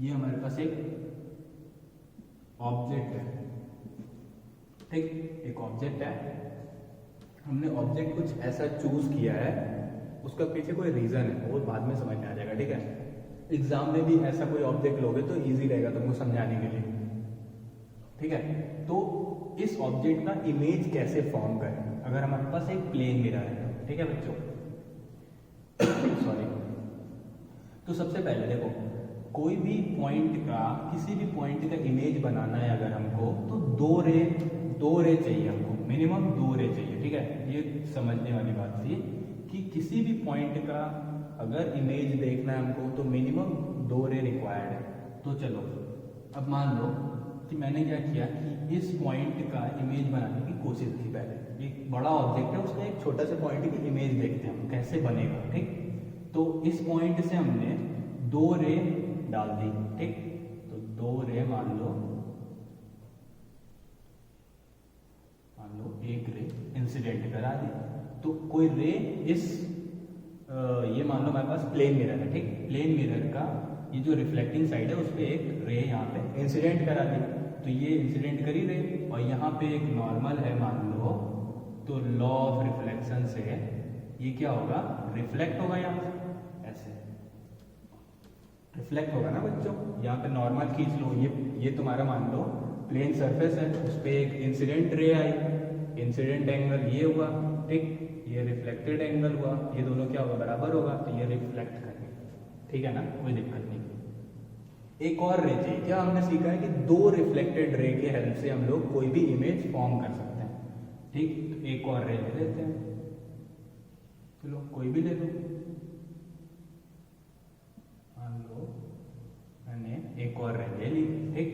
ये हमारे पास एक ऑब्जेक्ट है, ठीक, एक ऑब्जेक्ट है। हमने ऑब्जेक्ट कुछ ऐसा चूज किया है, उसका पीछे कोई रीजन है, वो बाद में समझ में आ जाएगा, ठीक है। एग्जाम में भी ऐसा कोई ऑब्जेक्ट लोगे तो इजी रहेगा तुमको समझाने के लिए, ठीक है। तो इस ऑब्जेक्ट का इमेज कैसे फॉर्म करें, अगर हमारे पास एक प्लेन मिरर है, ठीक है बच्चों। सॉरी। तो सबसे पहले देखो, कोई भी पॉइंट का, किसी भी पॉइंट का इमेज बनाना है अगर हमको, तो दो रे चाहिए हमको, मिनिमम 2 रे चाहिए, ठीक है। ये समझने वाली बात थी कि किसी भी पॉइंट का अगर इमेज देखना है हमको तो मिनिमम 2 रे रिक्वायर्ड है। तो चलो अब मान लो कि मैंने क्या किया कि इस पॉइंट का इमेज बनाने की कोशिश की। पहले एक बड़ा ऑब्जेक्ट है, उसका एक छोटा सा पॉइंट की इमेज देखते हैं हम कैसे बनेगा, ठीक। तो इस पॉइंट से हमने 2 रे डाल दी, ठीक। तो 2 रे मान लो एक रे इंसिडेंट करा दी, तो कोई रे इस ये मान लो हमारे पास प्लेन मिरर है, ठीक। प्लेन मिरर का ये जो रिफ्लेक्टिंग साइड है उस पर एक रे यहाँ पे इंसिडेंट करा दी, तो ये इंसिडेंट करी रे, और यहाँ पे एक नॉर्मल है मान लो, तो लॉ ऑफ रिफ्लेक्शन से ये क्या होगा, रिफ्लेक्ट होगा, यहाँ ऐसे रिफ्लेक्ट होगा ना बच्चों। यहाँ पे नॉर्मल खींच लो, ये तुम्हारा मान लो प्लेन सरफेस है, उस पर एक इंसिडेंट रे आई, इंसिडेंट एंगल ये हुआ, ठीक, ये रिफ्लेक्टेड एंगल हुआ, ये दोनों क्या होगा, बराबर होगा, तो ये रिफ्लेक्ट करेंगे, ठीक है ना, कोई दिक्कत नहीं। एक और रे चाहिए, क्या हमने सीखा है कि 2 रिफ्लेक्टेड रे के हेल्प से हम लोग कोई भी इमेज फॉर्म कर सकते हैं, ठीक। तो एक और रे ले लेते हैं, चलो कोई भी ले लो, मान लो मैंने एक और रे ले ली, ठीक।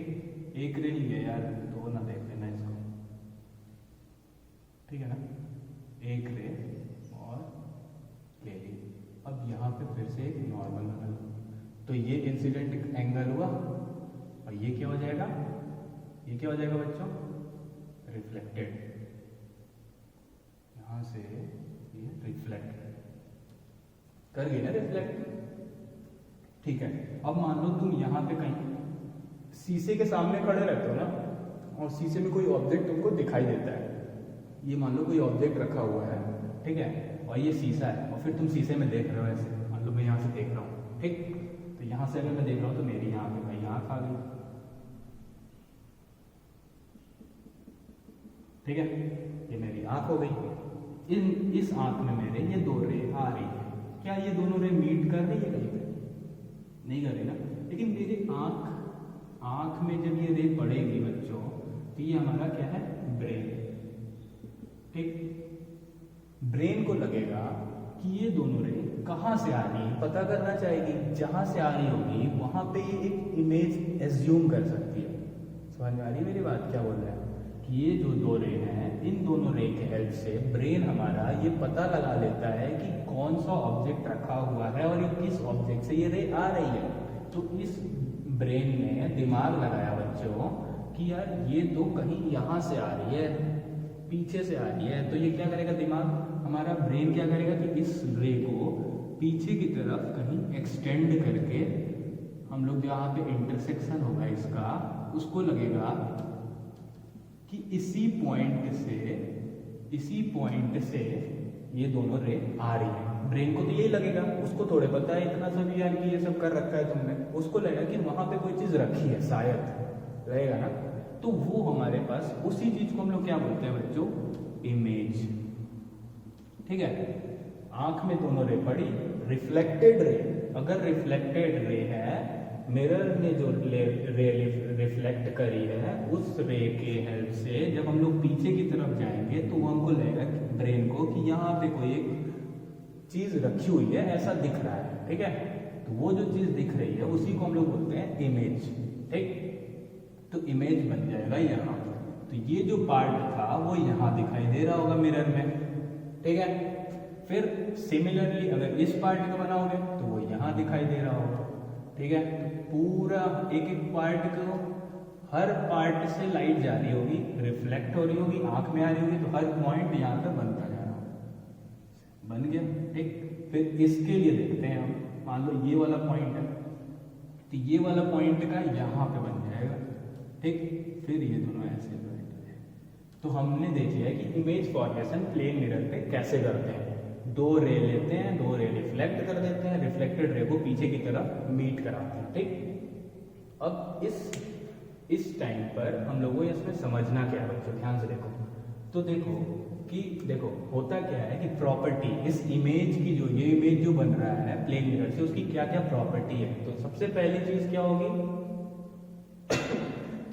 एक रे ली है यार, 2 ना देख लेना इसको, ठीक है ना, एक रे और ले ली। अब यहाँ पे फिर से एक नॉर्मल बना लो, तो ये इंसिडेंट एंगल हुआ, और ये क्या हो जाएगा, ये क्या हो जाएगा बच्चों, रिफ्लेक्टेड, यहाँ से ये रिफ्लेक्ट कर गई ना, रिफ्लेक्ट, ठीक है। अब मान लो तुम यहाँ पे कहीं शीशे के सामने खड़े रहते हो ना, और शीशे में कोई ऑब्जेक्ट तुमको दिखाई देता है, ये मान लो कोई ऑब्जेक्ट रखा हुआ है, ठीक है, और ये शीशा है, और फिर तुम शीशे में देख रहे हो ऐसे, मान लो मैं यहाँ से देख रहा हूँ, ठीक। तो यहाँ से अगर मैं देख रहा हूँ तो मेरी यहाँ पे भाई आँख आ गई, ठीक है, ये मेरी आँख हो गई। इस आँख में मेरे ये 2 रे आ रही है, क्या ये दोनों रे मीट कर रही है कहीं पे, नहीं कर रही ना, लेकिन मेरी आँख में जब ये रे पड़ेगी बच्चों, तो ये हमारा क्या है, ब्रेन, ठीक। ब्रेन को लगेगा कि ये दोनों रे कहाँ से आ रही है, पता करना चाहेगी, जहां से आ रही होगी वहां पे ये एक इमेज एज्यूम कर सकती है। समझ में आ रही है मेरी बात, क्या बोल रहे हैं कि ये जो 2 रे हैं, इन दोनों रे के हेल्प से ब्रेन हमारा ये पता लगा लेता है कि कौन सा ऑब्जेक्ट रखा हुआ है और ये किस ऑब्जेक्ट से ये रे आ रही है। तो इस ब्रेन ने दिमाग लगाया बच्चों कि यार ये तो कहीं यहाँ से आ रही है, पीछे से आ रही है, तो ये क्या करेगा, दिमाग हमारा ब्रेन क्या करेगा कि इस रे को पीछे की तरफ कहीं एक्सटेंड करके, हम लोग जहाँ पे इंटरसेक्शन होगा इसका, उसको लगेगा कि इसी पॉइंट से ये दोनों रे आ रही है। ब्रेन को तो यही लगेगा, उसको थोड़े पता है इतना सब यार कि ये सब कर रखा है तुमने, उसको लगेगा कि वहां पे कोई चीज रखी है, शायद रहेगा ना, तो वो हमारे पास उसी चीज को हम लोग क्या बोलते हैं बच्चों, इमेज, ठीक है। आंख में दोनों रे पड़ी, रिफ्लेक्टेड रे, अगर रिफ्लेक्टेड रे है, मिरर ने जो रे रिफ्लेक्ट करी है, उस रे के हेल्प से जब हम लोग पीछे की तरफ जाएंगे तो वो हमको लगेगा ब्रेन को कि यहाँ पे कोई एक चीज रखी हुई है, ऐसा दिख रहा है, ठीक है। तो वो जो चीज दिख रही है उसी को हम लोग बोलते हैं इमेज, ठीक। तो इमेज बन जाएगा यहाँ, तो ये जो पार्ट था वो यहाँ दिखाई दे रहा होगा मिरर में, ठीक है। फिर सिमिलरली अगर इस पार्ट का बनाओगे तो वो यहाँ दिखाई दे रहा होगा, ठीक है। तो पूरा एक एक पार्ट को, हर पार्ट से लाइट जा रही होगी, रिफ्लेक्ट हो रही होगी, आंख में आ रही होगी, तो हर पॉइंट यहाँ पे बनता जा रहा होगा, बन गया, ठीक। फिर इसके लिए देखते हैं हम, मान लो ये वाला पॉइंट है, तो ये वाला पॉइंट का यहाँ पे बन जाएगा, ठीक। फिर ये दोनों ऐसे ज्वाइंट हो जाएंगे। तो हमने देख लिया कि इमेज फॉर्मेशन प्लेन मिरर पे कैसे करते हैं। दो रे लेते हैं, दो रे रिफ्लेक्ट कर देते हैं, रिफ्लेक्टेड रे को पीछे की तरफ मीट कराते हैं, ठीक। अब इस टाइम पर हम लोगों को इसमें समझना क्या है बच्चों, ध्यान से देखो। तो देखो होता क्या है कि प्रॉपर्टी इस इमेज की, जो ये इमेज जो बन रहा है प्लेन मिरर से, उसकी क्या क्या प्रॉपर्टी है। तो सबसे पहली चीज क्या होगी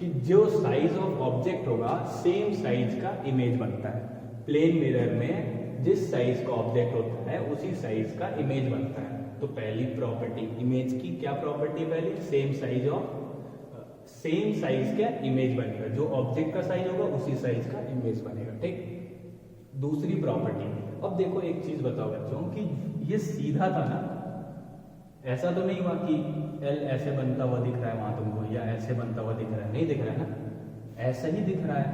कि जो साइज ऑफ ऑब्जेक्ट होगा सेम साइज का इमेज बनता है। प्लेन मिरर में जिस साइज का ऑब्जेक्ट होता है उसी साइज का इमेज बनता है। तो पहली प्रॉपर्टी इमेज की क्या प्रॉपर्टी, पहली सेम साइज का इमेज बनेगा। जो ऑब्जेक्ट का साइज होगा उसी साइज का इमेज बनेगा, ठीक। दूसरी प्रॉपर्टी, अब देखो एक चीज बताओ बच्चों कि ये सीधा था ना, ऐसा तो नहीं हुआ कि एल ऐसे बनता हुआ दिख रहा है वहां तुमको, या ऐसे बनता हुआ दिख रहा है, नहीं दिख रहा है ना, ऐसा ही दिख रहा है,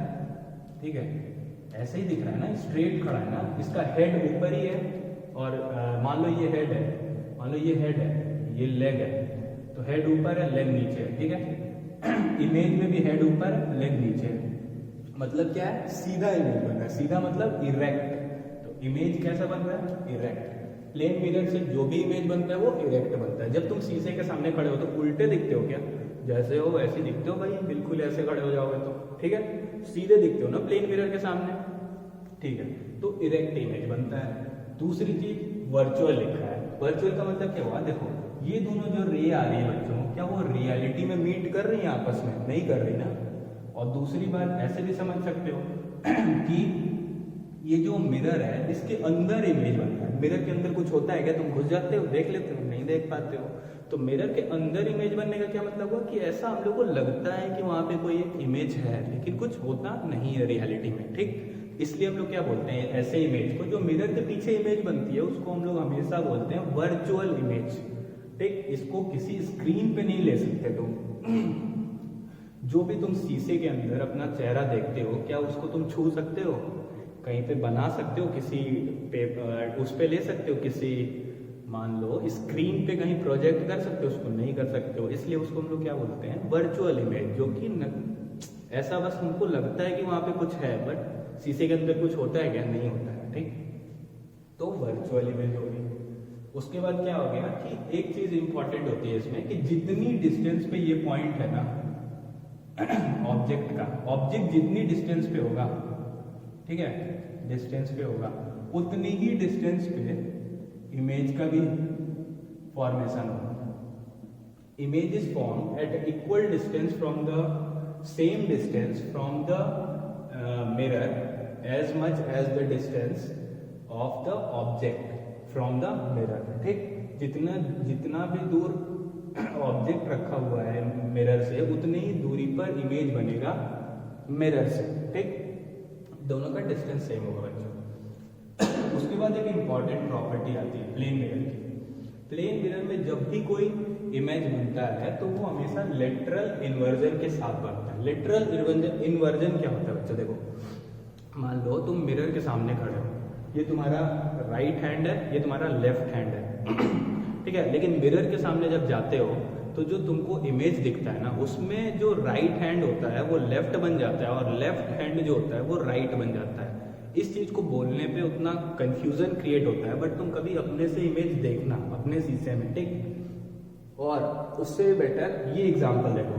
ठीक है, ऐसे ही दिख रहा है ना, स्ट्रेट खड़ा है ना। इसका हेड ऊपर ही है, और मान लो ये हेड है, मान लो ये हेड है, ये लेग है, तो हेड ऊपर है, लेग नीचे है, ठीक है। इमेज में भी हेड ऊपर, लेग नीचे है, मतलब क्या है, सीधा इमेज बन रहा है। सीधा मतलब इरेक्ट। तो इमेज कैसा बन रहा है, इरेक्ट। प्लेन मिरर से जो भी इमेज बनता है वो इरेक्ट बनता है। जब तुम शीशे के सामने खड़े हो तो उल्टे दिखते हो क्या, जैसे हो वैसे दिखते हो भाई, बिल्कुल ऐसे खड़े हो जाओगे तो, ठीक है, सीधे दिखते हो ना प्लेन मिरर के सामने, ठीक है। तो इरेक्ट इमेज बनता है। दूसरी चीज वर्चुअल लिखा है। वर्चुअल का मतलब क्या हुआ, देखो ये दोनों जो रे आ रही है बच्चों, क्या वो रियलिटी में मीट कर रही है आपस में, नहीं कर रही ना। और दूसरी बात ऐसे भी समझ सकते हो कि ये जो मिरर है इसके अंदर इमेज बनता है। मिरर के अंदर कुछ होता है क्या, तुम घुस जाते हो, देख लेते हो, नहीं देख पाते हो। तो मिरर के अंदर इमेज बनने का क्या मतलब हुआ कि ऐसा हम लोग को लगता है कि वहां पे कोई एक इमेज है, लेकिन कुछ होता नहीं है रियलिटी में, ठीक। इसलिए हम लोग क्या बोलते हैं, ऐसे इमेज को जो मिरर के पीछे इमेज बनती है उसको हम लोग हमेशा बोलते हैं वर्चुअल इमेज, ठीक। इसको किसी स्क्रीन पे नहीं ले सकते तुम। जो भी तुम शीशे के अंदर अपना चेहरा देखते हो, क्या उसको तुम छू सकते हो, कहीं पे बना सकते हो, किसी पेपर उस पे ले सकते हो, किसी मान लो स्क्रीन पे कहीं प्रोजेक्ट कर सकते हो, उसको नहीं कर सकते हो। इसलिए उसको हम लोग क्या बोलते हैं, वर्चुअल इमेज, जो कि ऐसा बस हमको लगता है कि वहां पे कुछ है, बट शीशे के अंदर कुछ होता है क्या, नहीं होता है, ठीक। तो वर्चुअल इमेज होगी। उसके बाद क्या हो गया कि एक चीज इंपॉर्टेंट होती है इसमें कि जितनी डिस्टेंस पे ये पॉइंट है ना ऑब्जेक्ट जितनी डिस्टेंस पे होगा, ठीक है, डिस्टेंस पे होगा, उतनी ही डिस्टेंस पे इमेज का भी फॉर्मेशन होगा। Image is form at equal distance from the same distance from the mirror as much as the distance of the object from the mirror, ठीक। जितना भी दूर ऑब्जेक्ट रखा हुआ है मिरर से, उतनी ही दूरी पर इमेज बनेगा मिरर से, ठीक। दोनों का डिस्टेंस सेम होगा बच्चों। उसके बाद एक इंपॉर्टेंट प्रॉपर्टी आती है प्लेन मिरर की। प्लेन मिरर में जब भी कोई इमेज बनता है तो वो हमेशा लेटरल इन्वर्जन के साथ बनता है। लेटरल इन्वर्जन क्या होता है बच्चों, देखो मान लो तुम मिरर के सामने खड़े हो, ये तुम्हारा राइट हैंड है, ये तुम्हारा लेफ्ट हैंड है, ठीक है। लेकिन मिरर के सामने जब जाते हो तो जो तुमको इमेज दिखता है ना, उसमें जो राइट हैंड होता है वो लेफ्ट बन जाता है, और लेफ्ट हैंड जो होता है वो राइट बन जाता है। इस चीज को बोलने पे उतना कंफ्यूजन क्रिएट होता है, बट तुम कभी अपने से इमेज देखना अपने शीशे में, ठीक। और उससे बेटर ये एग्जाम्पल देखो।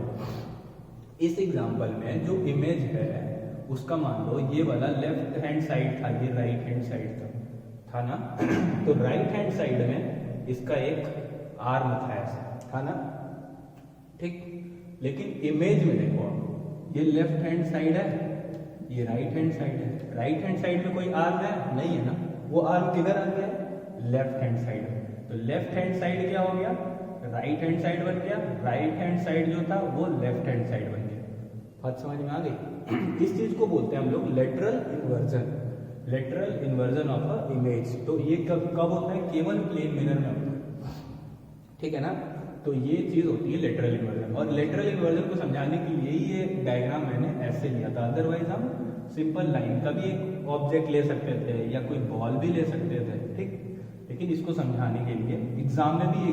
इस एग्जाम्पल में जो इमेज है उसका मान लो ये वाला लेफ्ट हैंड साइड था, ये राइट हैंड साइड था ना। तो राइट हैंड साइड में इसका एक आर्म था, ऐसा था ना, ठीक। लेकिन इमेज में देखो ये लेफ्ट हैंड साइड है, ये राइट हैंड साइड है। राइट हैंड साइड में कोई आर्म है नहीं है ना, वो आर्म किधर आ गया, लेफ्ट हैंड साइड में। तो लेफ्ट हैंड साइड क्या हो गया, राइट हैंड साइड बन गया, राइट हैंड साइड जो था वो लेफ्ट हैंड साइड बन गया। बात समझ में आ गई। इस चीज को बोलते हैं हम लोग lateral inversion, lateral inversion of a image. तो ये कब होता है, केवल प्लेन मिरर में होता है, ठीक है ना। तो ये चीज होती है लेटरल इन्वर्जन। और लेटरल इन्वर्जन को समझाने के लिए ये डायग्राम मैंने ऐसे लिया था, अदरवाइज हम सिंपल लाइन का भी एक ऑब्जेक्ट ले सकते थे या कोई बॉल भी ले सकते थे, ठीक। लेकिन इसको समझाने के लिए एग्जाम में भी